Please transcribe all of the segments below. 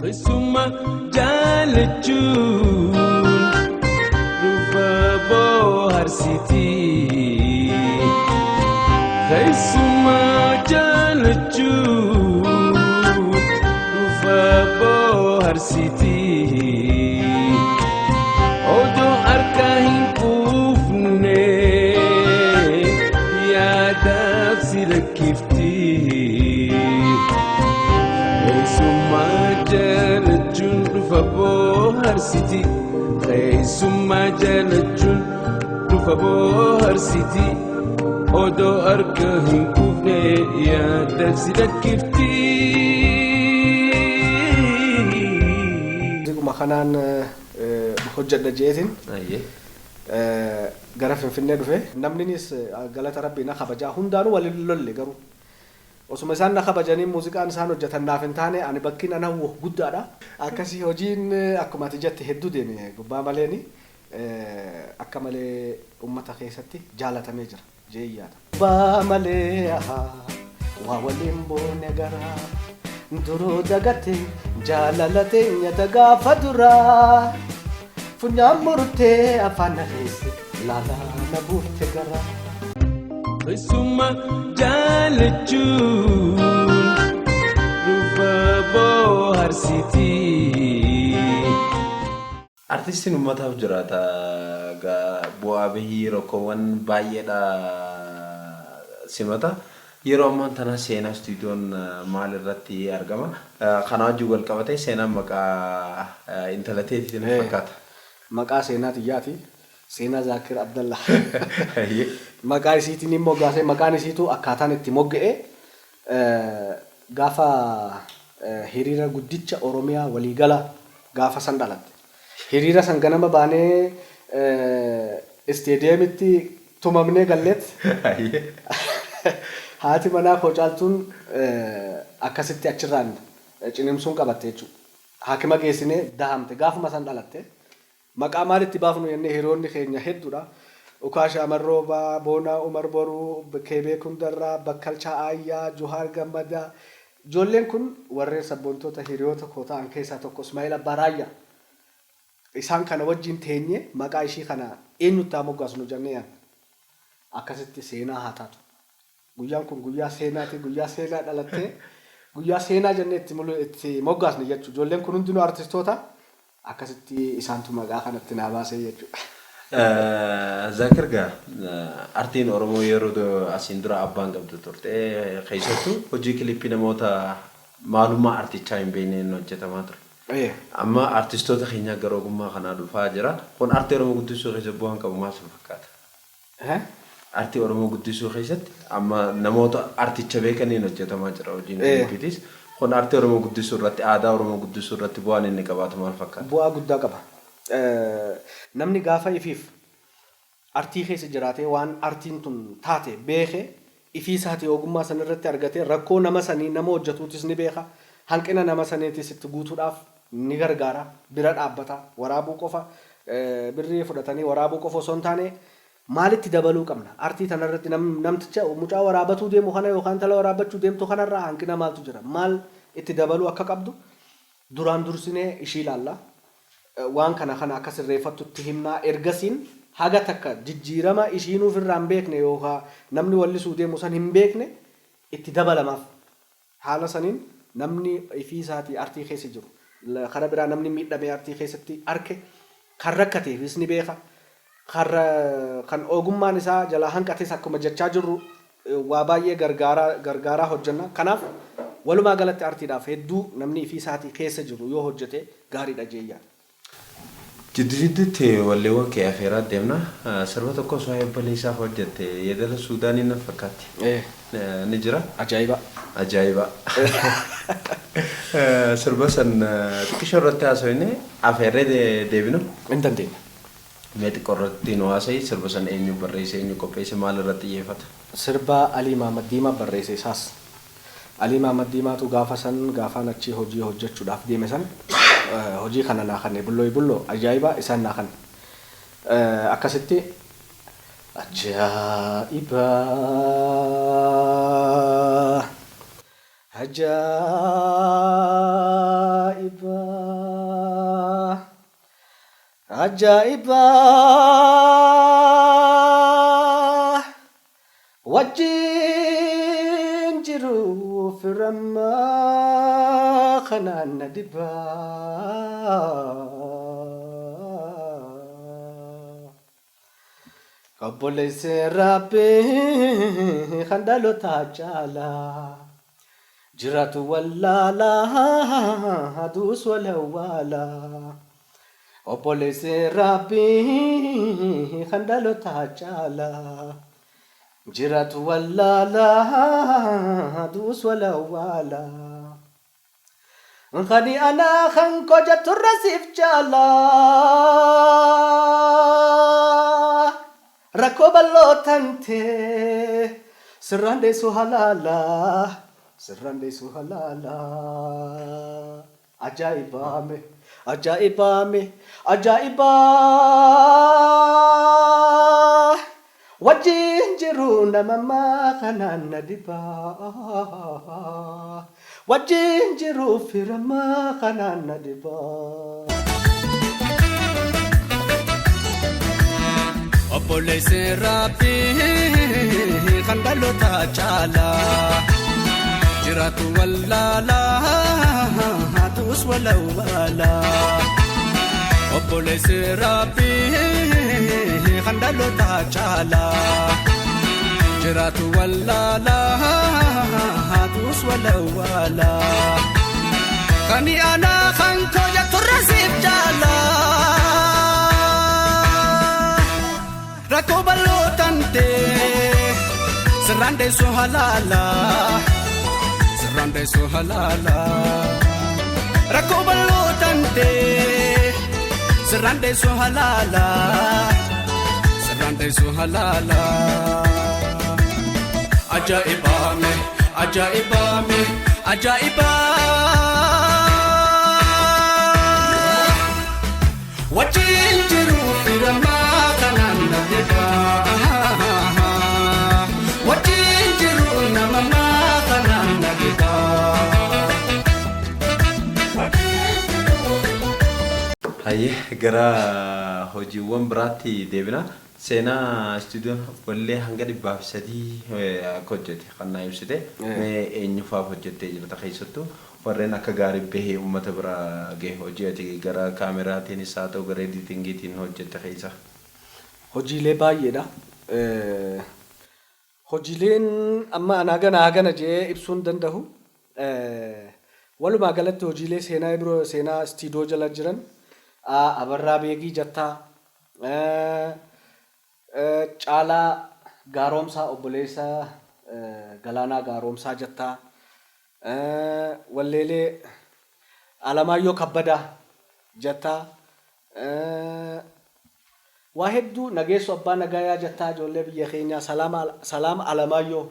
keessummaa jaalachuun dhufa bohaarsitii. Keessummaa jaalachuun dhufa bohaarsitii. Odoo harka hin quufne yaadaaf si lakkiftii. Keessummaa jaalachuun dhufa bohaarsitii. Keessummaa jaalachuun dhufa bohaarsitii. Odoo harka hin quufne yaadaaf si lakkiftii. Ziguma kanaan hojjedha jeetin gara Finfinnee dhufe namninis galata rabbii na kabajaa hundaanuu waliin lolle garuu osuma isaan na kabajanii muuziqaan isaan hojjetan naaf hin taane ani bakkiin ana hawwu guddaadha akkasii hojiin akkuma ati jette hedduu deeme gubbaa maleeni akka malee ummata keessatti jaalatamee jira jeeyyaadha. Gubbaa malee waa waliin boone garaa duruu dagate jaalala teenya dagaafa duraa. Funyaan murtee afaan reesse laalaa na buufte garaa. Keessummaa jaalachuun dhufa bohaarsitii. Artistiin uummataaf jiraata bu'aa bahii rakkoowwan baay'eedha simata. Yeroo ammaa tana seenaa istuudiyoon maal irratti argama? Kana wajjin wal qabatee seenaan maqaa intala teetiitiin fakkaata. Maqaa seenaa xiyyaati. Seenaa Zakir Abdulla. Maqaa isiitiin immoo gaasee maqaan isiitu akkaataan itti mogga'e gaafa hiriira guddicha Oromiyaa waliigala gaafa san dhalatte. Hiriira san ganama baanee isteediyeemitti tumamnee galleet. Haati manaa Koocaaltuun akkasitti achirraan cinimsuun qabatte jechuudha. Haakima geessinee dahamte gaafuma san dhalatte. Maqaa maalitti baafnu jennee hiriyoonni keenya hedduudha. Ukaashaa Marroobaa, Boonaa Umar Boruu, Keebee Kundarraa, Bakkalchaa Ayyaa, Johaar Gammadaa. Ijoolleen kun warreen sabboontoota hiriyoota koo ta'an keessaa tokko Ismaa'eel Abbaa Raayyaa. Isaan kana wajjin teenye maqaa ishii kana eenyutti haa moggaasnu jennee akkasitti seenaa haa taatu. Guyyaan kun guyyaa seenaati, guyyaa seenaa dhalattee guyyaa seenaa jennee itti moggaasne jechuudha. Ijoolleen kun hundinuu artistoota. Akkasitti isaantu maqaa kanatti naa baasee jechuudha. Zakir gaa artiin Oromoo yeroo asiin dura abbaan qabdu turte keessattuu hojii kilippii namoota maalummaa artichaa hin beekneen hojjetamaa ture. Amma artistoota keenya gara ogummaa kanaa dhufaa jira. Kun artii Oromoo guddisuu keessatti bu'aan qabu maal fakkaata? Artii Oromoo guddisuu keessatti amma namoota articha beekaniin hojjetamaa jira hojiin kilippiitis. Kun artii Oromoo guddisuu irratti aadaa Oromoo guddisuu irratti bu'aan inni qabaatu maal fakkaata? Bu'aa guddaa qaba. Namni gaafa ifiif artii keessa jiraatee waan artiin tun taate beekee ifii isaatii ogummaa san irratti argatee rakkoo nama sanii nama hojjetuutis ni beeka. Hanqina nama saniitis itti guutuudhaaf ni gargaara. Bira dhaabbata. Waraabuu qofa birrii fudhatanii waraabuu qofa osoo hin taane maalitti dabaluu qabna? Artii tanarratti namticha mucaa waraabatuu deemu kana yookaan tala waraabachuu deemtu kanarraa hanqina maaltu jira? Maal itti dabaluu akka qabdu duraan dursinee ishii ilaalla. Waan kana akka sirreeffattutti himnaa ergasiin haga takka jijjiirama ishiinuuf irraa hin beekne yookaan namni wallisuu deemu san hin beekne itti dabalamaaf. Haala saniin namni ifii isaatii artii keessa jiru. Karaa biraa namni miidhamee artii keessatti arke kan rakkateefis ni beeka. Kan ogummaan isaa jalaa hanqates akkuma jechaa jirru waa baay'ee gargaaraa hojjenna. Kanaaf walumaa galatti artiidhaaf hedduu namni ifii isaatii keessa jiru yoo hojjete gaariidha jeeyyaa. Jidduutti walleewwan kee afeeraa deemna. Sirba tokko osoo eebbalee isaaf hojjette yeedala Suudaanii na fakkaatti. Ni jira? Ajaa'iba. Ajaa'iba. Sirba san xiqqishoo irratti haasawine afeerree deebinu? Hin dandeenya. Mee xiqqoo irratti nu haasa'i sirba san eenyu barreesse eenyu qopheesse maal irratti xiyyeeffata? Sirba Alii Maamad Diimaa barreesse isaas. Alii Maamad Diimaatu gaafaan achi hojii hojjechuudhaaf deeme san hojii kana naa kanne bulloo ajaa'iba isaan naa kanne. Akkasitti ajaa'iba ajaa'iba ajaa'iba wajjin jiru firamma kanaan na dibaa obboleessi rabbii kan dhaloota caalaa jiraatu wallaalaa aduus walawwaalaa obboleessi rabbii kan dhaloota caalaa jiraatu wallaalaa aduus walawwaalaa kan anaa kan kojatu rasiif caalaa rakkoo bal'ootante sirraan deessu halaalaa sirraan deessu halaalaa ajaa'ibame ajaa'ibame ajaa'ibaa wajjin jiru namammaa kanaan na dibaa wajjin jiru firammaa kanaan na dibaa obboleessi rabbii kan dhaloota caalaa jiraatu wallaalaa aduus walawwaalaa obboleessi rabbii kan dhaloota caalaa jiraatu wallaalaa aduus walawwaalaa kan anaa kan kojatu rasiif caalaa rakkoo bal'ootante sirraan deessu halaalaa sirraan deessu halaalaa rakkoo bal'ootante sirraan deessu halaalaa sirraan deessu halaalaa ajaa'ibame ajaa'ibame ajaa'ibaa wajjin jiru firamaa kanaan na dibaa wajjin jiru namamaa kanaan na dibaa. Hayyee gara hojiiwwan biraatti deebina. Seenaa istuudiyoon wallee hanga 300 akka hojjete kan naa ibsite mee eenyufaaf hojjettee jirta keessattuu warreen akka gaarii bahee uummata bira gahe hojii ati gara kaameraatiin haa ta'u gara editingiitiin hojjette keessa? Hojiilee baay'eedha. Hojiileen amma anaa gana jee ibsuun danda'u. Walumaa galatti hojiilee seenaa biroo seenaa istiidiyoo jala jiran abarraa beegii jattaa caalaa gaaromsaa obboleessa galaanaa gaaromsaa jattaa walleelee alamaayyoo kabbadaa jattaa waa hedduu nageessu abbaa nagayaa jattaa ijoollee biyya keenyaa salaama alamaayyoo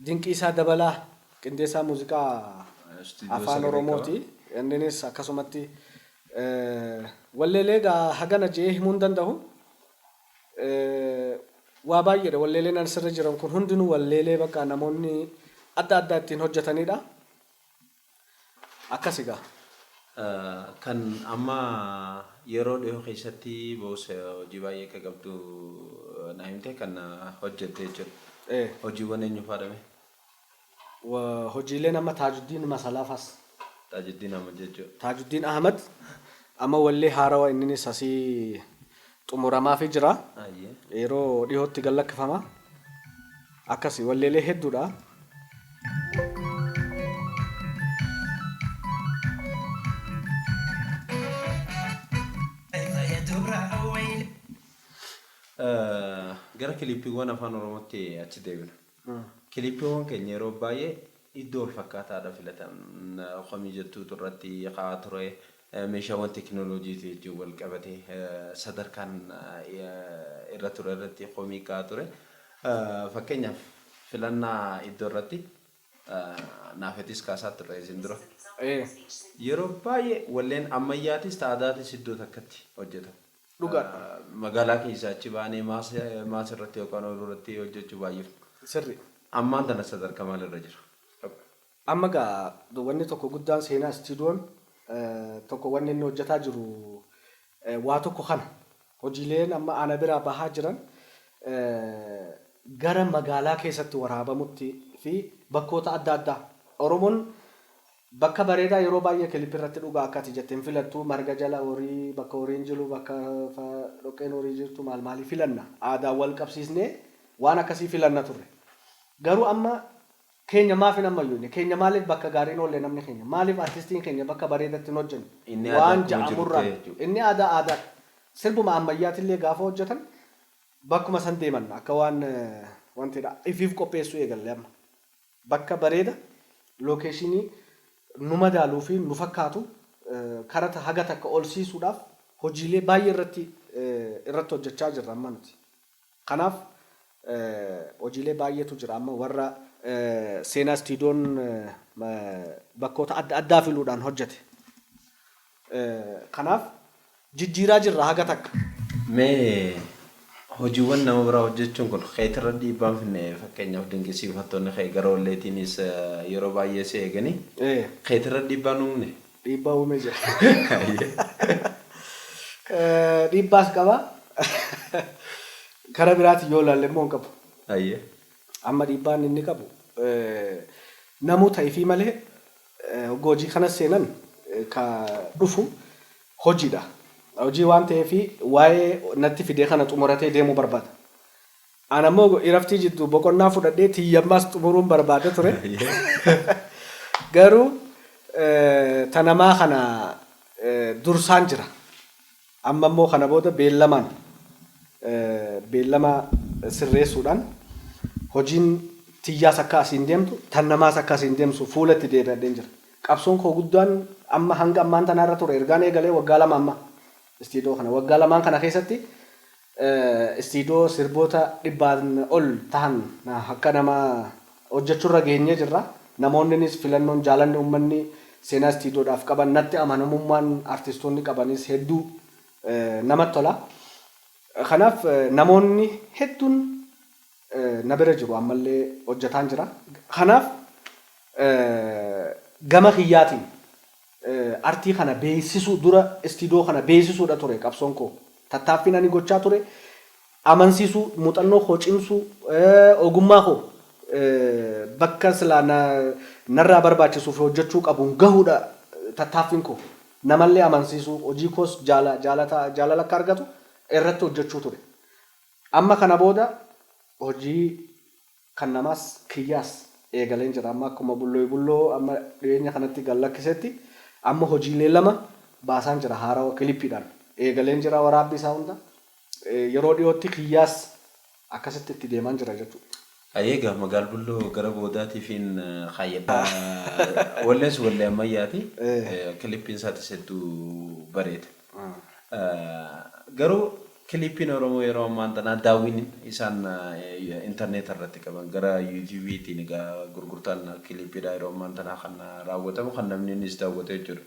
dinqiisaa dabalaa qindeessaa muuziqaa afaan oromooti innis akkasumatti walleelee hagana jee himuun danda'u waa baay'eedha walleeleen asirra jiran kun hundinuu walleelee bakka namoonni adda addaa ittiin hojjetanidha akkasigaa. Kan amma yeroo dhiyoo keessatti boos hojii baay'ee akka qabdu naa himte kan hojjettee jechuudha. Hojiiwwan eenyu faadhame? Hojiileen amma Taajuddiin Masalaafas. Taajuddiin Ahmad jechuudha. Taajuddiin Ahmad amma wallee haarawaa inninis asii xumuramaa fi jira. Yeroo dhiyootti gallakkifama. Akkasii walleelee hedduudha. Gara kilippiiwwan afaan oromootti achi deebina. Kilippiiwwan keenya yeroo baay'ee iddoo wal fakkaataadha filatan. Qomii jettuu irratti haa ture meeshaawwan teekinooloojiitii wajjin wal qabatee sadarkaan irra ture irratti qomii haa ture. Fakkeenyaaf filannaa iddoo irratti naafetis kaasaa turre isin dura. Yeroo baay'ee walleen ammayyaatis ta'aadaatis iddoo takkatti hojjetama. Magaalaa keessaa achi baanee maas irratti yookaan ooluu irratti hojjechuu baay'eef. Sirri. Ammaan tana sadarkaa maalirra jira? Amma wanni tokko guddaan seenaa istiidiyoon tokko wanni inni hojjetaa jiru waa tokko kana hojiileen amma ana biraa bahaa jiran gara magaalaa keessatti waraabamutti fi bakkoota adda addaa Oromoon bakka bareedaa yeroo baay'ee kilipii irratti dhugaa akkati jetteen filattu marga jala horii bakka horiin jiru bakka dhoqqeen horii jirtu maal filanna aadaa wal qabsiisnee waan akkasii filanna turre garuu amma keenya maaf hin ammayyoone keenya maaliif bakka gaariin oolle namni keenya maaliif artistiin keenya bakka bareedatti hin hojjennu waan ja'amurraa inni aadaa sirbuma ammayyaatillee gaafa hojjetan bakkuma san deeman akka waan wantidha ifiif qopheessuu eegalle amma bakka bareeda lookeeshinii nu madaaluu fi nu fakkaatu karata haga takka olsiisuudhaaf hojiilee baay'ee irratti hojjechaa jirra amma nuti kanaaf hojiilee baay'eetu jira amma warra seenaa istiidoon bakkoota adda addaa filuudhaan hojjete kanaaf jijjiiraa jirra haga takka. Mee hojiiwwan nama biraa hojjechuun kun xeetirra dhiibbaan finne fakkeenyaaf dinqisiifattoonni gara olleetiinis yeroo baay'ee si eeganii xeetirra dhiibbaan uumne. Dhiibbaa uume jira. Dhiibbaas qaba. Kara biraati yoo ilaalle immoo hin qabu. Amma dhiibbaan inni qabu namoota ifii malee hojii kana seenan ka dhufu hojiidha. Hojii waan ta'eef waa'ee natti fidee kana xumuratee deemuu barbaada. Ana immoo iraftii jidduu boqonnaa fudhadhee tiyyammaas xumuruun barbaada ture. Garuu tanamaa kana dursaan jira. Amma immoo kana booda beellama sirreessuudhaan hojiin tiyyaas akka asiin deemtu tan namaas akka asiin deemsu fuulatti deebi'adheen jira. Qabsoon koo guddaan amma hanga ammaan tanaarra ture ergaan eegalee waggaa lama amma. Istiidoo kana waggaa lamaan kana keessatti istiidoo sirboota 100 ol tahan akka nama hojjechuurra geenyee jirra. Namoonnis filannoon jaalanni uummanni seenaa istiidoodhaaf qaban natti amanamummaan artistoonni qabanis hedduu namatti tola. Kanaaf namoonni hedduun na bira jiru ammallee hojjetaan jira. Kanaaf gama kiyyaatiin artii kana beeksisuu dura istiidoo kana beeksisuudha ture qabsoon koo tattaaffiin ani gochaa ture amansiisuu muuxannoo koo cimsuu ogummaa koo bakka silaa narraa barbaachisuuf hojjechuu qabuun gahuudha tattaaffiin koo namallee amansiisuu hojii koos jaalala akka argatu irratti hojjechuu ture amma kana booda hojii kan namaas kiyyaas eegaleen jira amma akkuma bulloo amma dhiyeenya kanatti gallakkisetti amma hojiilee lama baasaan jira haaraa kilippiidhaan eegaleen jira waraabbii isaa hunda yeroo dhiyootti kiyyaas akkasitti itti deemaan jira jechuudha. Egaa magaal bulloo gara boodaatiifiin xayyadhaa wallees wallee ammayyaati kilippiin isaatis hedduu bareeda. Garuu kilippiin Oromoo yeroo ammaan tanaa daawwiin isaan intarneet irratti qaban gara yuutuubiitiin egaa gurgurtaan kilippiidha yeroo ammaan tanaa kan raawwatamu kan namni innis daawwatee jiru.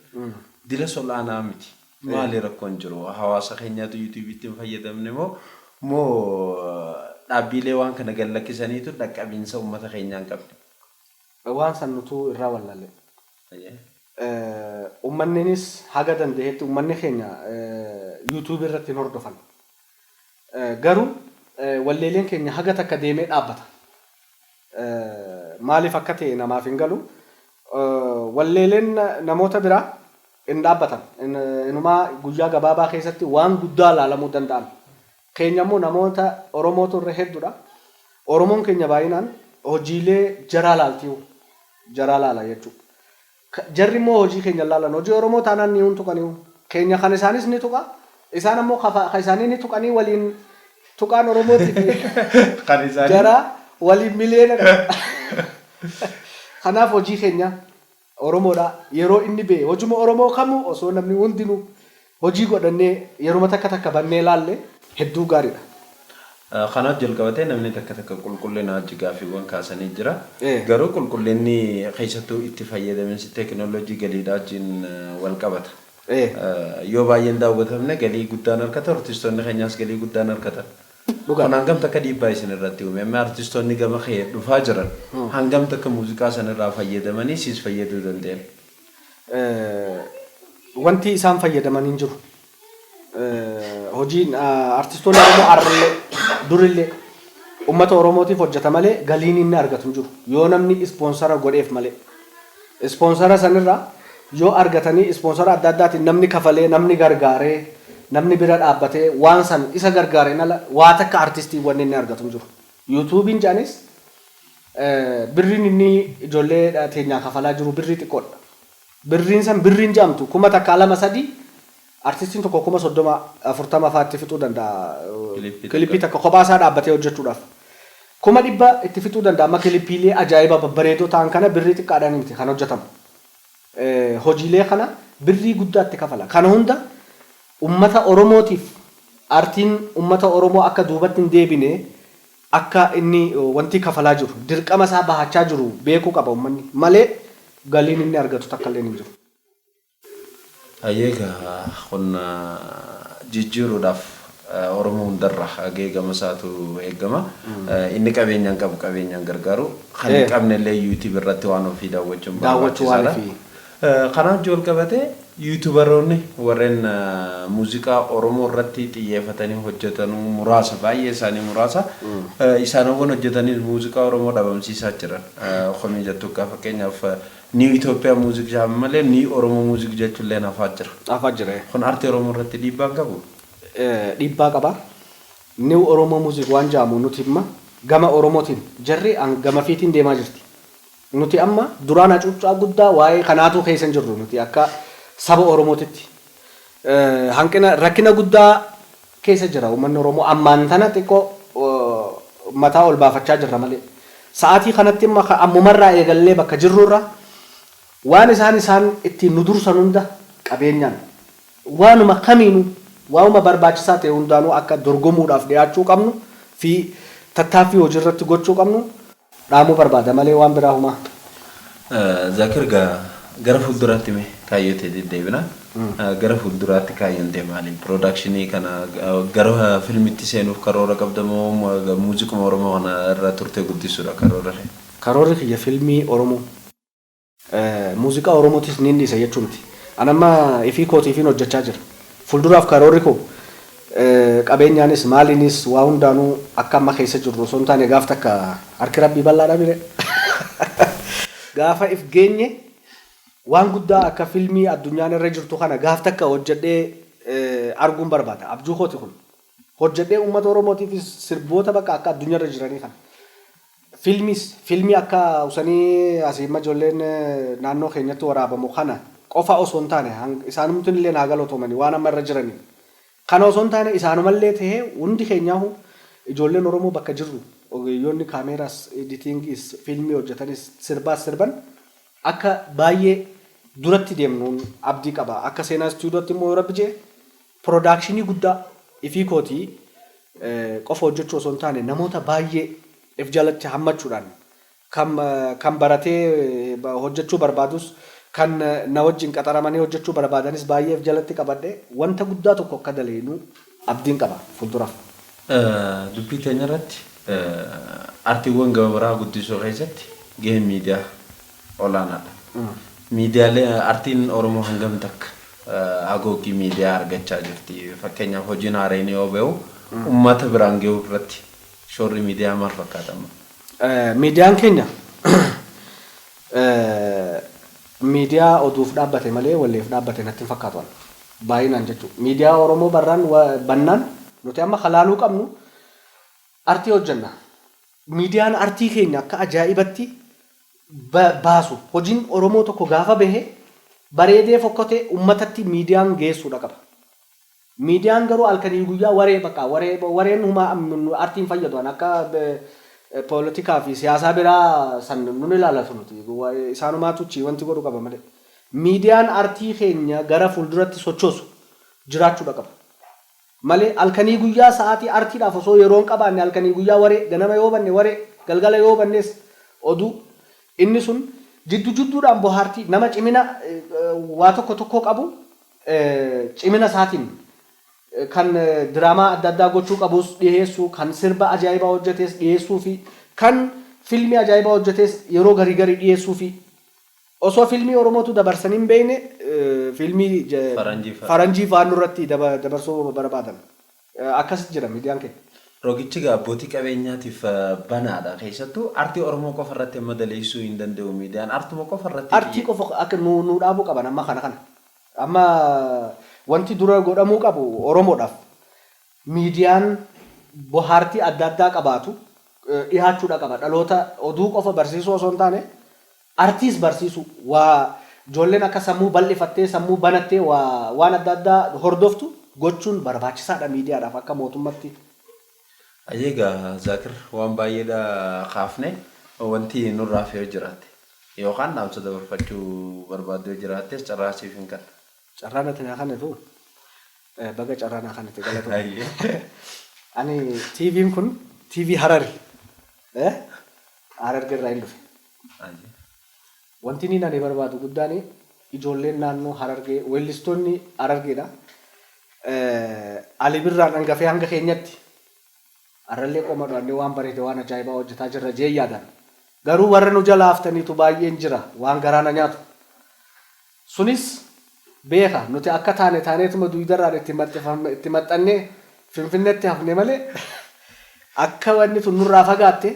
Dila sol'aanaa miti. Maali rakkoon jiru? Hawaasa keenyaatu yuutuubiitti fayyadamne moo dhaabbilee waan kana gallakkisaniitu dhaqqabiinsa uummata keenyaa hin qabne? Waan san nutuu irraa wallaale. Uummanninis haga danda'etti uummanni keenya yuutuubii irratti hin hordofan. Garuu walleeleen keenya haga takka deemee dhaabbata. Maaliif akka ta'e namaaf hin galu. Walleeleen namoota biraa hin dhaabbatan. Inumaa guyyaa gabaabaa keessatti waan guddaa ilaalamuu danda'an. Keenya immoo namoota Oromootu irra hedduudha. Oromoon keenya baay'inaan hojiilee jaraa laala jechuudha. Jarri immoo hojii keenya laalan hojii Oromoo taanaan ni tuqanii keenya kan isaanis ni tuqa. Isaan ammoo kan isaanii ni tuqanii waliin tuqaan Oromooti jara waliin miliyoona. Kanaaf hojii keenya Oromoodha yeroo inni bee hojuma Oromoo kamuu osoo namni hundinuu hojii godhannee yeroo takka bannee laalle hedduu gaariidha. Kanaaf jalqabatee namni takka qulqullina gaaffiiwwan kaasanii jira. Garuu qulqullinni keessattuu itti fayyadaminsi teekinooloojii galiidhaa wajjin wal qabata. Yoo baay'een daawwatamne galii guddaan argata artistoonni keenyaas galii guddaan argatan. Kanaan gamta akka dhiibbaa isin irratti uume amma artistoonni gama kee dhufaa jiran hangam takka muuziqaa sanarraa fayyadamanii siis fayyaduu danda'an. Wanti isaan fayyadaman hin jiru. hojiin artistoonni Oromoo arrillee durillee ummata Oromootiif hojjeta malee galiin inni argatu hin jiru. Yoo namni ispoonsara godheef malee. Ispoonsara sanirraa yoo argatanii ispoonsara adda addaatiin namni kafalee namni gargaaree namni bira dhaabbatee waan san isa gargaareen ala waa takka artistii wanni inni argatu hin jiru. YouTube'n jaanis birriin inni ijoollee teenyaa kafalaa jiru birrii xiqqoodha. Birriin san birriin jaamtu kuma takka 2-3 artistiin tokko kuma 30-40 faatti fixuu danda'a. Kilippii takka kophaa isaa dhaabbatee hojjechuudhaaf. Kuma 100 itti fixuu danda'a amma kilippiilee ajaa'iba babbareedoo ta'an kana birrii xiqqaadhaan miti kan hojjetamu. Hojiilee kana birrii guddaatti kafala. Kana hunda ummata Oromootiif artiin ummata Oromoo akka duubatti hin deebine akka inni wanti kafalaa jiru dirqama isaa bahachaa jiru beekuu qaba ummanni malee galiin inni argatu takka illee hin jiru. Ayyeegaa qonna jijjiiruudhaaf Oromoo hundarra ageegama isaatu eegama. Inni qabeenyaan qabu qabeenyaan gargaaru kan hin qabne illee YouTube irratti waan ofii daawwachuu waan fi kanaan jool qabatee YouTuberoonni warreen muuziqaa Oromoo irratti xiyyeeffatanii hojjetan muraasa baay'ee isaanii muraasa isaanowwan hojjetanii muuziqaa Oromoo dhabamsiisaa jiran. Komii jettu akka fakkeenyaaf New Ethiopia Music Jam malee New Oromo Music jechuun illee nafaa jira. Nafaa jira. Kun artii Oromoo irratti dhiibbaa qabu. Dhiibbaa qaba. New Oromo Music waan jaamu nuti imma gama Oromootiin jarri gama fiitiin deemaa jirti. Nuti amma duraan hacuuccaa guddaa waa'ee kanaatu keessa hin jirru nuti akka saba Oromootitti. Hanqina rakkina guddaa keessa jira uummanni Oromoo ammaan tana xiqqoo mataa ol baafachaa jirra malee. Sa'aatii kanatti imma ammumarraa eegallee bakka jirrurra waan isaan ittiin nu dursan hunda qabeenyaan waanuma kamiinuu waanuma barbaachisaa ta'e hundaanuu akka dorgomuudhaaf dhiyaachuu qabnu fi tattaaffii hojiirratti gochuu qabnu dhaamuu barbaada malee waan biraa humaa. Zakir gara fuulduraatti mee kaayyotee deddeebina. Gara fuulduraatti kaayyantee maaliin piroodakshinii kana gara filmitti seenuuf karoora qabdamoo muuziquma Oromoo kana irra turtee guddisuudha karoora? Karoorri kiyya filmii Oromoo muuziqaa Oromootis ni dhiisa jechuuti. Anamma ifii kootiifiin hojjechaa jira. Fuulduraaf karoorri koo qabeenyaanis maaliinis waa hundaanuu akka amma keessa jirru osoo hin taane gaaf takka harki rabbii bal'aadha bire. Gaafa if geenye waan guddaa akka filmii addunyaan irra jirtu kana gaaf takka hojjedhee arguun barbaada. Abjuu kooti kun hojjedhee uummata Oromootiif sirboota bakka akka addunyaa irra jiranii kana. Filmii akka usanii asii ijoolleen naannoo keenyatti waraabamu kana qofa osoo hin taane isaanumti illee naagalotomanii waan amma irra jiranii. Kana osoo hin taane isaanumallee ta'ee hundi keenyaahu ijoolleen Oromoo bakka jirru ogeeyyoonni kaameeraas editingis filmii hojjetanis sirban akka baay'ee duratti deemnuun abdii qaba. Akka seenaa istuudiyootti immoo rabbi jee piroodakshinii guddaa ifii kootii qofa hojjechuu osoo hin taane namoota baay'ee if jalatti hammachuudhaan kan baratee hojjechuu barbaadus kan na wajjin qaxaramanii hojjechuu barbaadanis baay'ee if jalatti qabadhe wanta guddaa tokko akka daleenu abdiin qaba fuulduraaf. Dubbii teenya irratti artiiwwan gabaabaa guddisuu keessatti gaheen miidiyaa olaanaadha. Miidiyaalee artiin Oromoo hangam takka agoogii miidiyaa argachaa jirti. Fakkeenyaaf hojiin haareen yoo ba'u uummata biraan gahuu irratti shoorri miidiyaa maal fakkaatama? Miidiyaan keenya miidiyaa oduuf dhaabbate malee walleef dhaabbate natti hin fakkaatu. Baay'inaan jechuudha. Miidiyaa Oromoo bannaan nuti amma halaaluu qabnu artii hojjenna. Miidiyaan artii keenya akka ajaa'ibatti baasu hojiin Oromoo tokko gaafa bahe bareedee fokkotee uummatatti miidiyaan geessuudha qaba. Miidiyaan garuu halkanii guyyaa wareen humaa artiin fayyadu akka poolitikaa fi siyaasaa biraa san nun ilaalatu nuti isaanumaatuchi wanti godhu qaba malee. Miidiyaan artii keenya gara fuulduratti sochoosu jiraachuudha qaba. Malee halkanii guyyaa sa'aatii artiidhaaf osoo yeroo hin qabaanne halkanii guyyaa waree ganama yoo banne waree galgala yoo bannes oduu inni sun jidduudhaan bohaartii nama cimina waa tokko qabu cimina isaatiin kan diraamaa adda addaa gochuu qabus dhiyeessuu kan sirba ajaa'ibaa hojjetes dhiyeessuu fi kan filmii ajaa'ibaa hojjetes yeroo garii dhiyeessuu fi osoo filmii Oromootu dabarsanii hin beekne filmii faranjii faanu irratti dabarsuu barbaadan. akkas jira miidiyaan kee. Rogichi abbootii qabeenyaatiif banaadha. Keessattuu artii Oromoo qofa irratti amma daleessuu hin danda'u miidiyaan artuma qofa irratti. Artii qofa akka nu dhaabuu qaban amma kana. Amma wanti dura godhamuu qabu Oromoodhaaf miidiyaan bohaartii adda addaa qabaatu dhihaachuudha qaba. Dhaloota oduu qofa barsiisuu osoo hin taane artiis barsiisu waa ijoolleen akka sammuu bal'ifattee sammuu banattee waan adda addaa hordoftu gochuun barbaachisaadha miidiyaadhaaf akka mootummaatti. Egaa Zakir waan baay'eedha kaafne wanti nurraa fi jiraate yookaan dhaamsa dabarfachuu barbaaduu jiraates carraasiif hin kan. Carraan ati naa kanatu baga carraan naa kanatti galatu. Ani TV'n kun TV Harari. Hararge irraa hin dhufe. Wanti inni ani barbaadu guddaan ijoolleen naannoo Harargee weellistoonni Harargeedha. Ali birraan hangafee hanga keenyatti. Arrallee qoma dho'annee waan bareede waan ajaa'ibaa hojjetaa jirra jee yaadan. Garuu warra nu jala haftaniitu baay'een jira waan garaana nyaatu. Sunis beeka nuti akka taaneetuma duwidarraan itti maxxannee Finfinneetti hafne malee akka wanni tun nurraa fagaatte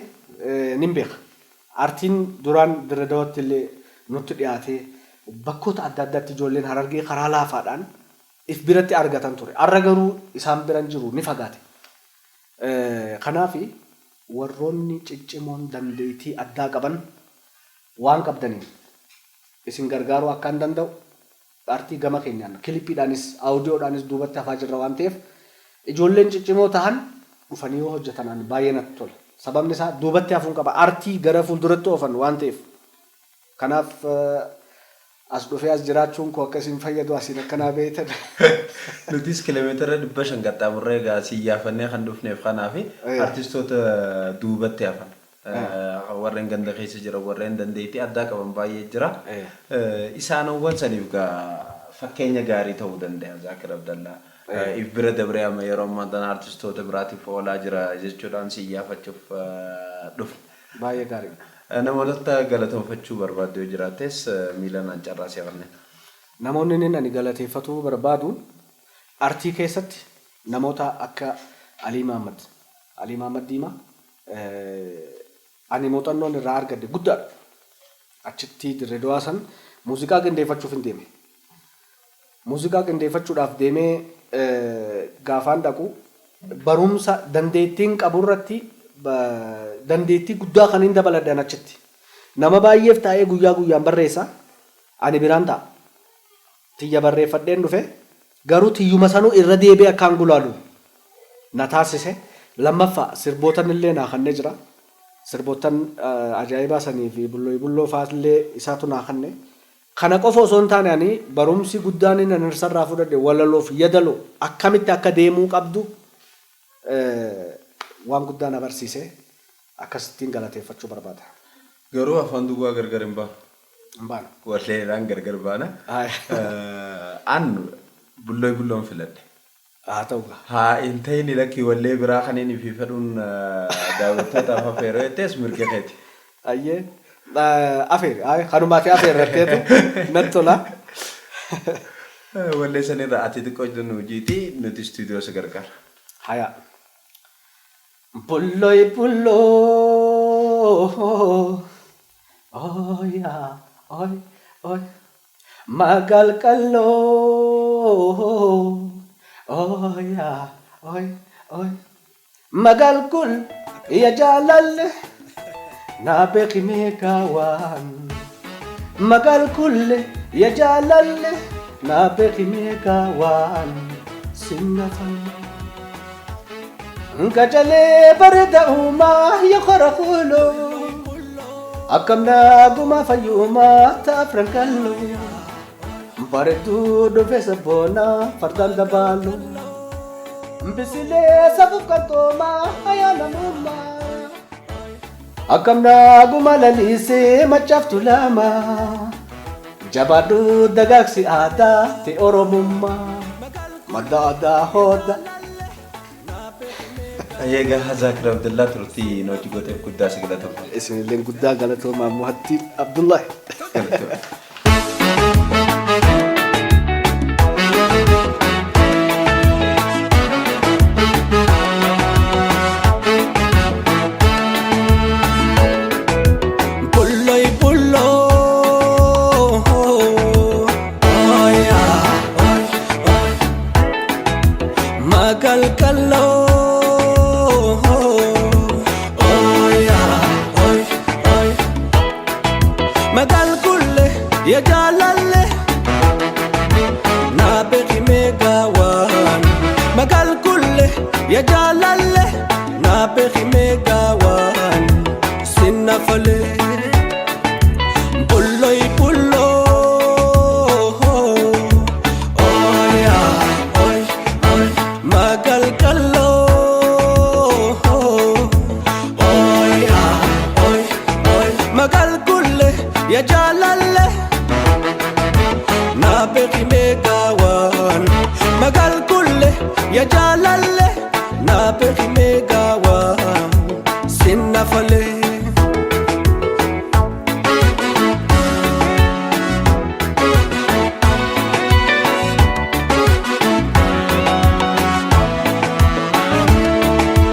nin beeka. Artiin duraan Dirreedawatti illee nutti dhiyaatee bakkoota adda addaatti ijoolleen Harargee karaa laafaadhaan if biratti argatan ture. Arra garuu isaan biran jiru ni fagaate. Kanaaf warroonni ciccimoon dandeettii addaa qaban waan qabdaniin isin gargaaruu akka hin danda'u artii gama keenyaan kilippiidhaanis aawudiyoodhaanis duubatti hafaa jirra waan ta'eef ijoolleen ciccimoo ta'an dhufanii yoo hojjetan baay'ee natti tola. Sababni isaa duubatti hafuun qaba artii gara fuulduratti oofan waan ta'eef. Kanaaf as dhufee as jiraachuun koo akkasiin fayyadu asiin akkanaa beektan. Nutis kiiloomeetira 500 qaxxaamurree egaa siyyaafannee kan dhufneef kanaaf artistoota duubatti hafan. Warreen ganda keessa jira warreen dandeettii addaa qaban baay'ee jira. Isaanowwan saniif fakkeenya gaarii ta'uu danda'a Zakir Abdulla. If bira dabree amma yeroo ammaa kana artistoota biraatiif oolaa jira jechuudhaan siyyaafachuuf dhufe. Baay'ee gaarii. Namoota galateeffachuu barbaadu yoo jiraates miilaan carraasee qabne. Namoonni inni ani galateeffachuu barbaadu artii keessatti namoota akka Alii Mahammad Diimaa ani muuxannoon irraa argadde guddaadha. Achitti Dirreedawaa san muuziqaa qindeeffachuuf hin deeme. Muuziqaa qindeeffachuudhaaf deemee gaafaan dhaqu barumsa dandeettiin qaburratti dandeettii guddaa kan hin dabaladhan achitti. Nama baay'eef taa'ee guyyaa guyyaan barreessa. Ani biraan ta'a. Tiyya barreeffadheen dhufe garuu tiyyuma sanuu irra deebi'ee akkaan gulaalu na taasise. Lammaffaa sirbootan illee naa kannee jira. Sirbootan ajaa'ibaa sanii fi bulloo fa'aallee isaatu naa kannee. Kana qofa osoo hin taane ani barumsi guddaan inni anirsarraa fudhadhe walaloof yadaloo akkamitti akka deemuu qabdu waan guddaan abarsiise akkasittiin galateeffachuu barbaada. Garuu afaan duwwaa gargar hin baanu. Hin baanu. Walleedhaan gargar baana. An bulloon filadhe. Haa ta'u. Haa hin ta'in lakkii wallee biraa kan inni fi fedhuun daawwattootaaf afeeroo jettees mirga keeti. Ayyee. Afeer kanumaa fi afeer rakkeetu natti tola. Wallee sanirraa ati xiqqoo jennu hojiiti nuti istuudiyoo si gargaara. Hayaa. Bulloo yaa oy magal kalloo yaa oy magal kul ya jalalle na beekime kawan magal kulle ya jalalle na beekime kawan singatan Gajale barda uma ya kharakhulu akamna guma fayuma ta frankallo bardu do fesabona fardan dabalu bisile sabu katoma ayana mumma akamna guma lalise machaftulama jabadu dagaksi ada te oromumma madada hoda Egaa Zakir Abdulla turtii nooti gooteef guddaa si galatoomna. Isinillee guddaa galatooma Zakir Abdulla. ya jalalle na behi megawan sinafale bulloy bullo oya oy oy magal kallo oya oy oy magal kulle ya jalalle na behi megawan magal kulle ya jalalle